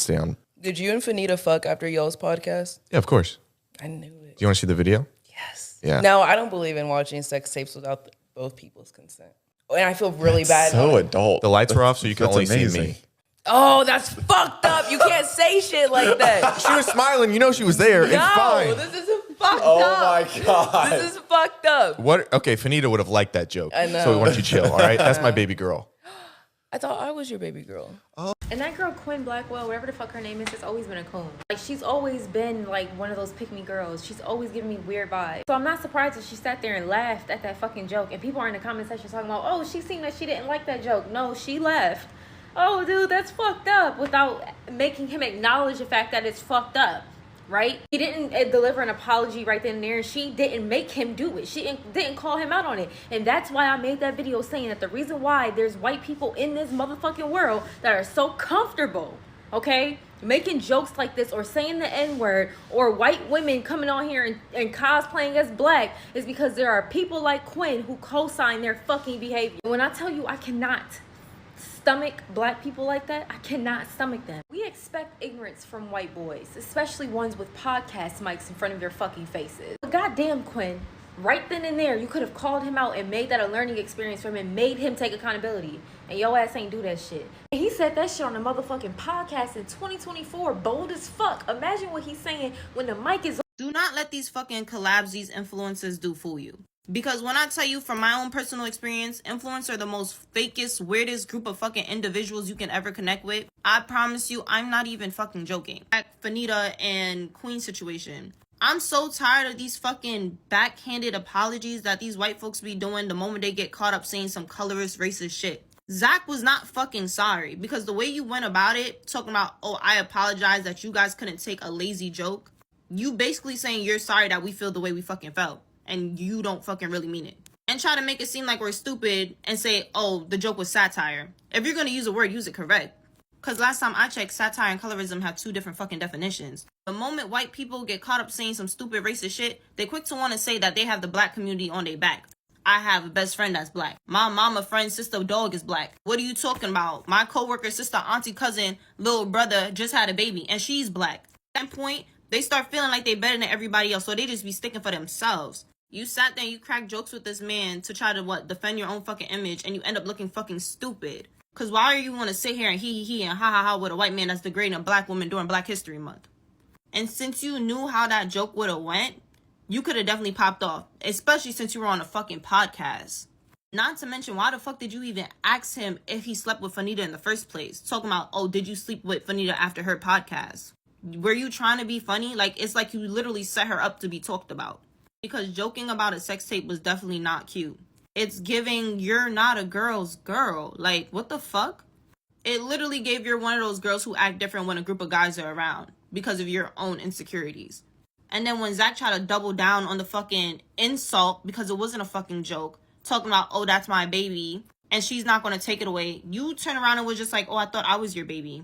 stay on. Did you and Fanita fuck after y'all's podcast? Yeah, of course. I knew it. Do you want to see the video? Yes. Yeah. No, I don't believe in watching sex tapes without both people's consent. And I feel really bad. So adult. The lights were off, so you can only see me. Oh, that's fucked up. You can't say shit like that. She was smiling. You know she was there. It's fine. No, this is fucked up. Oh my God. This is fucked up. What? Okay, Fanita would have liked that joke. I know. So why don't you chill, all right? That's my baby girl. I thought I was your baby girl. And that girl, Quinn Blackwell, whatever the fuck her name is, has always been a coon. Like, she's always been, like, one of those pick-me girls. She's always giving me weird vibes. So I'm not surprised that she sat there and laughed at that fucking joke. And people are in the comment section talking about, oh, she seemed like she didn't like that joke. No, she laughed. Oh, dude, that's fucked up, without making him acknowledge the fact that it's fucked up. Right? He didn't deliver an apology right then and there. She didn't make him do it. She didn't call him out on it. And that's why I made that video saying that the reason why there's white people in this motherfucking world that are so comfortable, okay, making jokes like this or saying the N-word, or white women coming on here and cosplaying as black, is because there are people like Quinn who co-sign their fucking behavior. When I tell you I cannot stomach black people like that, I cannot stomach them. We expect ignorance from white boys, especially ones with podcast mics in front of their fucking faces. But goddamn, Quinn, right then and there, you could have called him out and made that a learning experience for him and made him take accountability. And your ass ain't do that shit. And he said that shit on a motherfucking podcast in 2024, bold as fuck. Imagine what he's saying when the mic is on. Do not let these fucking collabs these influencers do fool you. Because when I tell you from my own personal experience, influencers are the most fakest, weirdest group of fucking individuals you can ever connect with. I promise you, I'm not even fucking joking. Like Fanita and Queen situation. I'm so tired of these fucking backhanded apologies that these white folks be doing the moment they get caught up saying some colorist, racist shit. Zach was not fucking sorry, because the way you went about it, talking about, oh, I apologize that you guys couldn't take a lazy joke. You basically saying you're sorry that we feel the way we fucking felt. And you don't fucking really mean it. And try to make it seem like we're stupid and say, oh, the joke was satire. If you're going to use a word, use it correct. Because last time I checked, satire and colorism have two different fucking definitions. The moment white people get caught up saying some stupid racist shit, they quick to want to say that they have the black community on their back. I have a best friend that's black. My mama, friend, sister, dog is black. What are you talking about? My coworker, sister, auntie, cousin, little brother just had a baby and she's black. At that point, they start feeling like they better than everybody else, so they just be sticking for themselves. You sat there and you cracked jokes with this man to try to, defend your own fucking image, and you end up looking fucking stupid. Because why are you want to sit here and he and ha with a white man that's degrading a black woman during Black History Month? And since you knew how that joke would have went, you could have definitely popped off, especially since you were on a fucking podcast. Not to mention, why the fuck did you even ask him if he slept with Fanita in the first place? Talking about, oh, did you sleep with Fanita after her podcast? Were you trying to be funny? Like, it's like you literally set her up to be talked about. Because joking about a sex tape was definitely not cute. It's giving you're not a girl's girl. Like, what the fuck? It literally gave you're one of those girls who act different when a group of guys are around because of your own insecurities. And then when Zach tried to double down on the fucking insult because it wasn't a fucking joke, talking about, oh, that's my baby, and she's not going to take it away, you turn around and was just like, oh, I thought I was your baby.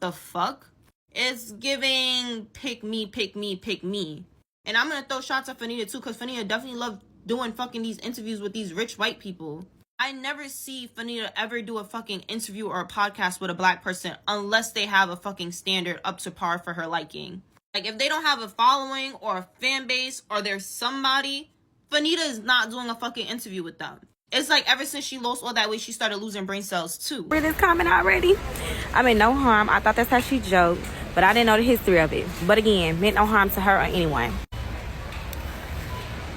The fuck? It's giving pick me, pick me, pick me. And I'm going to throw shots at Fanita too, because Fanita definitely loved doing fucking these interviews with these rich white people. I never see Fanita ever do a fucking interview or a podcast with a black person unless they have a fucking standard up to par for her liking. Like, if they don't have a following or a fan base or there's somebody, Fanita is not doing a fucking interview with them. It's like ever since she lost all that weight, she started losing brain cells too. Read this comment already? I mean, no harm. I thought that's how she joked, but I didn't know the history of it. But again, meant no harm to her or anyone.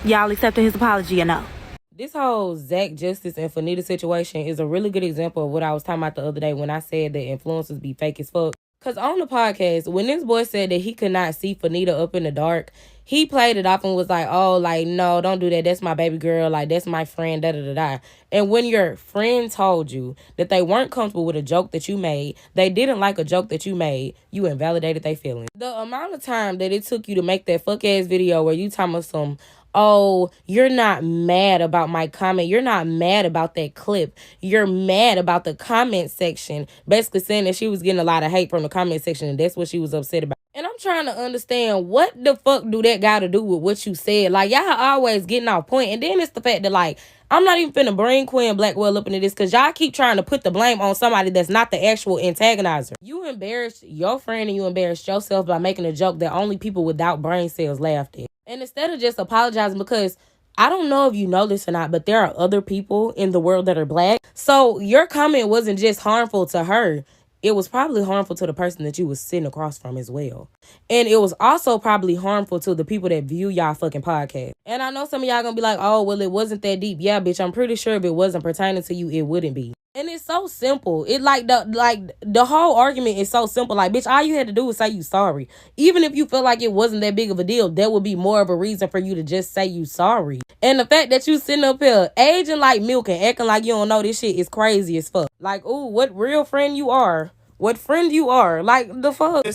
Y'all accepting his apology or no? This whole Zach Justice and Fanita situation is a really good example of what I was talking about the other day when I said that influencers be fake as fuck. Because on the podcast, when this boy said that he could not see Fanita up in the dark, he played it off and was like, oh, like, no, don't do that. That's my baby girl. Like, that's my friend, da-da-da-da. And when your friend told you that they weren't comfortable with a joke that you made, they didn't like a joke that you made, you invalidated their feelings. The amount of time that it took you to make that fuck-ass video where you talking about some, oh, you're not mad about my comment. You're not mad about that clip. You're mad about the comment section. Basically saying that she was getting a lot of hate from the comment section and that's what she was upset about. And I'm trying to understand, what the fuck do that got to do with what you said? Like, y'all always getting off point. And then it's the fact that, like, I'm not even finna bring Quinn Blackwell up into this because y'all keep trying to put the blame on somebody that's not the actual antagonizer. You embarrassed your friend and you embarrassed yourself by making a joke that only people without brain cells laughed at. And instead of just apologizing, because I don't know if you know this or not, but there are other people in the world that are black. So your comment wasn't just harmful to her. It was probably harmful to the person that you was sitting across from as well. And it was also probably harmful to the people that view y'all fucking podcast. And I know some of y'all gonna be like, oh, well, it wasn't that deep. Yeah, bitch, I'm pretty sure if it wasn't pertaining to you, it wouldn't be. And it's so simple. It the whole argument is so simple. Like, bitch, all you had to do was say you sorry. Even if you feel like it wasn't that big of a deal, that would be more of a reason for you to just say you sorry. And the fact that you sitting up here aging like milk and acting like you don't know this shit is crazy as fuck. Like, ooh, what real friend you are. What friend you are. Like, the fuck.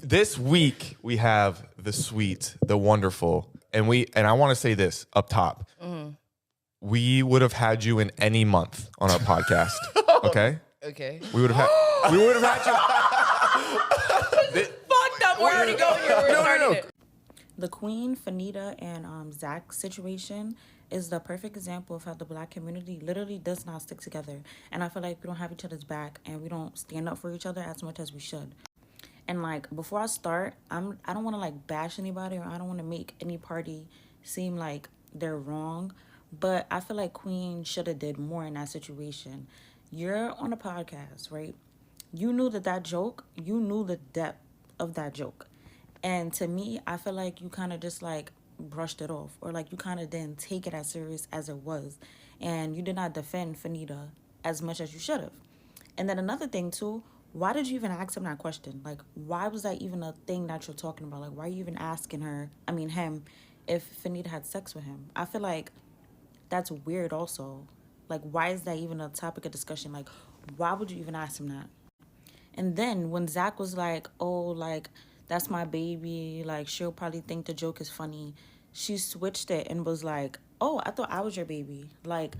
This week we have the sweet, the wonderful, and I want to say this up top. Mm-hmm. We would have had you in any month on our podcast. Okay? Okay. We would have had you. Fucked up. We're already going here. No. The Queen, Fanita, and Zach situation is the perfect example of how the black community literally does not stick together. And I feel like we don't have each other's back and we don't stand up for each other as much as we should. And like, before I start, I don't want to like bash anybody, or I don't want to make any party seem like they're wrong. But I feel like Queen should have did more in that situation. You're on a podcast, right? You knew that joke, you knew the depth of that joke. And to me, I feel like you kind of just like brushed it off, or like you kind of didn't take it as serious as it was. And you did not defend Fanita as much as you should have. And then another thing too, why did you even ask him that question? Like, why was that even a thing that you're talking about? Like, why are you even asking him, if Fanita had sex with him? I feel like that's weird also. Like, why is that even a topic of discussion? Like, why would you even ask him that? And then when Zach was like, oh, like, that's my baby, like, she'll probably think the joke is funny, she switched it and was like, oh, I thought I was your baby. Like,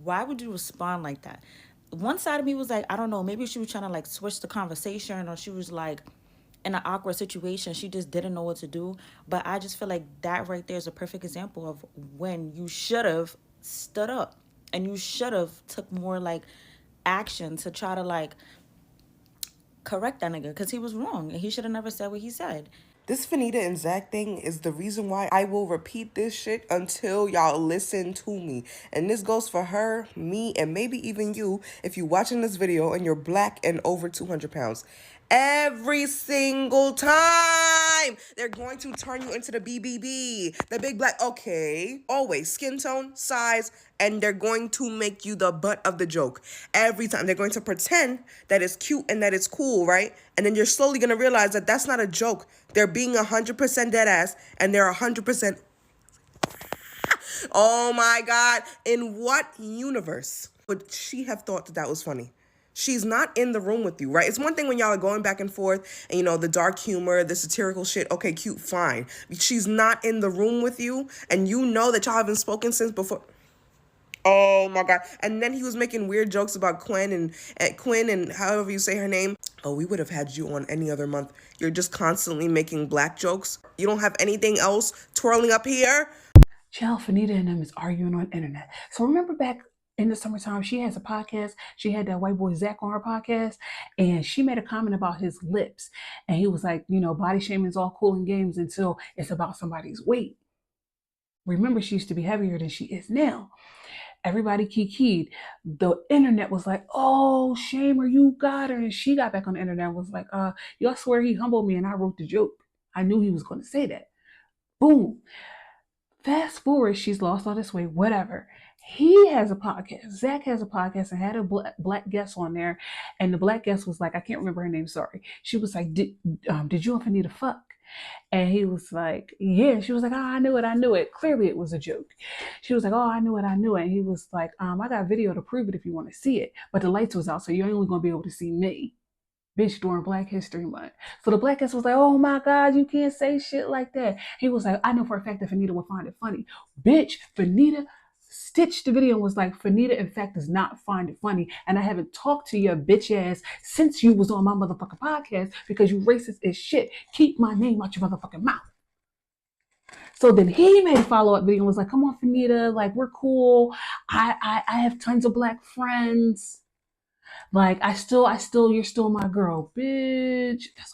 why would you respond like that? One side of me was like, I don't know, maybe she was trying to like switch the conversation, or she was like in an awkward situation, she just didn't know what to do. But I just feel like that right there is a perfect example of when you should have stood up and you should have took more like action to try to like correct that nigga, because he was wrong and he should have never said what he said. This Fanita and Zach thing is the reason why I will repeat this shit until y'all listen to me. And this goes for her, me, and maybe even you if you're watching this video and you're black and over 200 pounds. Every single time they're going to turn you into the BBB, the big black, okay, always skin tone, size, and they're going to make you the butt of the joke. Every time they're going to pretend that it's cute and that it's cool, right? And then you're slowly going to realize that that's not a joke. They're being 100% dead ass, and they're 100%. Oh my God. In what universe would she have thought that that was funny? She's not in the room with you, right? It's one thing when y'all are going back and forth and, you know, the dark humor, the satirical shit. Okay, cute, fine. She's not in the room with you, and you know that y'all haven't spoken since before. Oh my God. And then he was making weird jokes about Quinn and however you say her name. Oh, we would have had you on any other month. You're just constantly making black jokes. You don't have anything else twirling up here. Child, Fanita and them is arguing on the internet. So remember back in the summertime, she has a podcast. She had that white boy Zach on her podcast, and she made a comment about his lips. And he was like, you know, body shaming is all cool and games until it's about somebody's weight. Remember, she used to be heavier than she is now. Everybody kikied. The internet was like, oh, shame her, you got her. And she got back on the internet and was like, y'all swear he humbled me and I wrote the joke. I knew he was going to say that. Boom. Fast forward, she's lost all this weight, whatever. He has a podcast. Zach has a podcast and had a black guest on there. And the black guest was like, I can't remember her name, sorry. She was like, did you and Fanita fuck? And he was like, yeah. She was like, oh, I knew it. Clearly it was a joke. She was like, oh, I knew it. And he was like, I got video to prove it if you want to see it. But the lights was out, so you're only going to be able to see me. Bitch, during Black History Month. So the black guest was like, oh my God, you can't say shit like that. He was like, I know for a fact that Fanita would find it funny. Bitch, Fanita stitched the video and was like, Fanita, in fact, does not find it funny. And I haven't talked to your bitch ass since you was on my motherfucking podcast because you racist as shit. Keep my name out your motherfucking mouth. So then he made a follow-up video and was like, come on, Fanita, like, we're cool. I have tons of black friends. Like, you're still my girl, bitch. That's